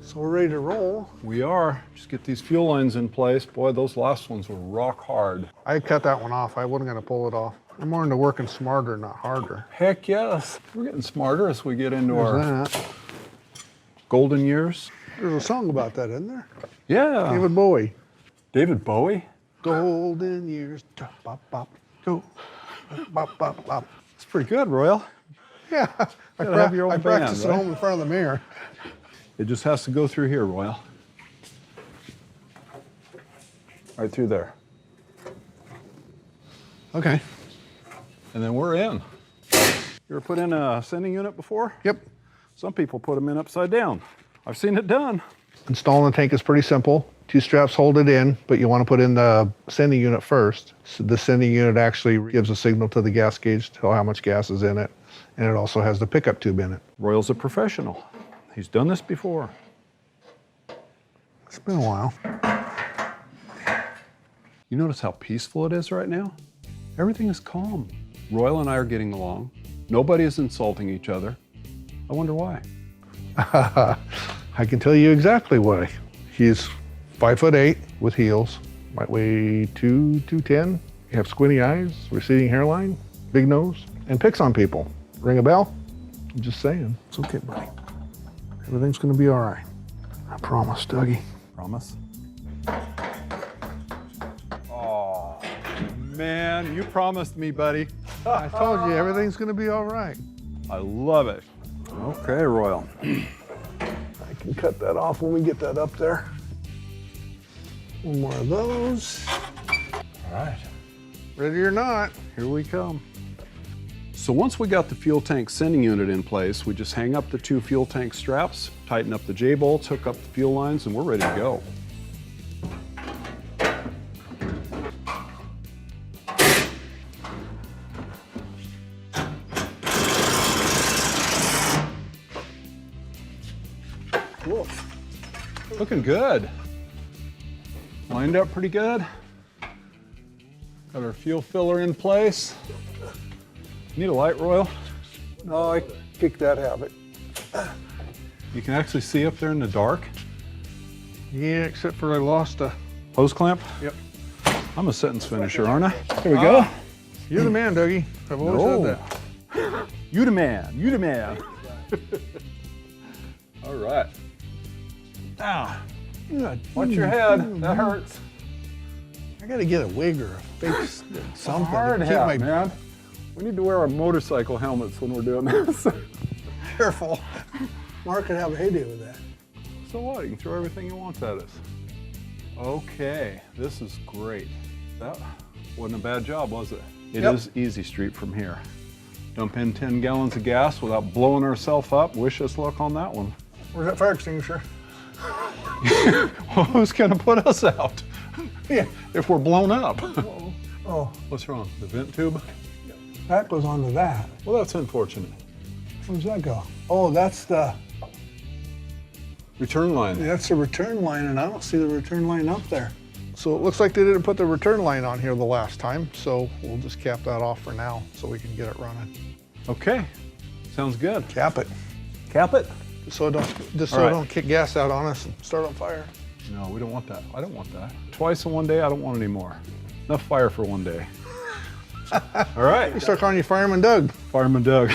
So we're ready to roll. We are. Just get these fuel lines in place. Boy, those last ones were rock hard. I cut that one off. I wasn't gonna pull it off. I'm more into working smarter, not harder. Heck yes. We're getting smarter as we get into our That. golden years. There's a song about that, isn't there? Yeah. David Bowie. David Bowie? Golden years. Bop, bop, go. Bop, bop, bop. That's pretty good, Royale. Yeah. have your own I practice band, at right? home in front of the mirror. It just has to go through here, Royale. Right through there. Okay. And then we're in. You ever put in a sending unit before? Yep. Some people put them in upside down. I've seen it done. Installing the tank is pretty simple. 2 straps hold it in, but you want to put in the sending unit first. So the sending unit actually gives a signal to the gas gauge to tell how much gas is in it. And it also has the pickup tube in it. Royale's a professional. He's done this before. It's been a while. You notice how peaceful it is right now? Everything is calm. Royale and I are getting along. Nobody is insulting each other. I wonder why. I can tell you why. He's 5'8" with heels, might weigh 210. You have squinty eyes, receding hairline, big nose, and picks on people. Ring a bell? I'm just saying. It's okay, buddy. Everything's gonna be all right. I promise, Dougie. Promise? Oh, man, you promised me, buddy. I told you, everything's gonna be all right. I love it. Okay, Royale. I can cut that off when we get that up there. One more of those. All right. Ready or not. Here we come. So once we got the fuel tank sending unit in place, we just hang up the 2 fuel tank straps, tighten up the J-bolts, hook up the fuel lines, and we're ready to go. Cool. Looking good. Lined up pretty good. Got our fuel filler in place. Need a light, Royale? No, I kicked that habit. You can actually see up there in the dark. Yeah, except for I lost a... Hose clamp? Yep. I'm a sentence finisher, aren't I? Here we go. You're the man, Dougie. I've always said that. You the man, you the man. All right. Now, watch your head, that hurts. I gotta get a wig or a fake something. Hard to keep hat, my... man. We need to wear our motorcycle helmets when we're doing this. Careful. Mark could have a heyday with that. So what? You can throw everything you want at us. Okay, this is great. That wasn't a bad job, was it? It is easy street from here. Dump in 10 gallons of gas without blowing ourselves up. Wish us luck on that one. Where's that fire extinguisher? Well, who's gonna put us out? Yeah. If we're blown up. Oh, What's wrong? The vent tube? that goes onto that. Well, that's unfortunate. Where does that go? Oh, that's the Return line. return line, and I don't see the return line up there. So it looks like they didn't put the return line on here the last time, so we'll just cap that off for now so we can get it running. Okay, sounds good. Cap it. Cap it? So it don't, just so All it right. don't kick gas out on us and start on fire. No, we don't want that. I don't want that. Twice in one day, I don't want any more. Enough fire for one day. All right. We start calling you Fireman Doug. Fireman Doug.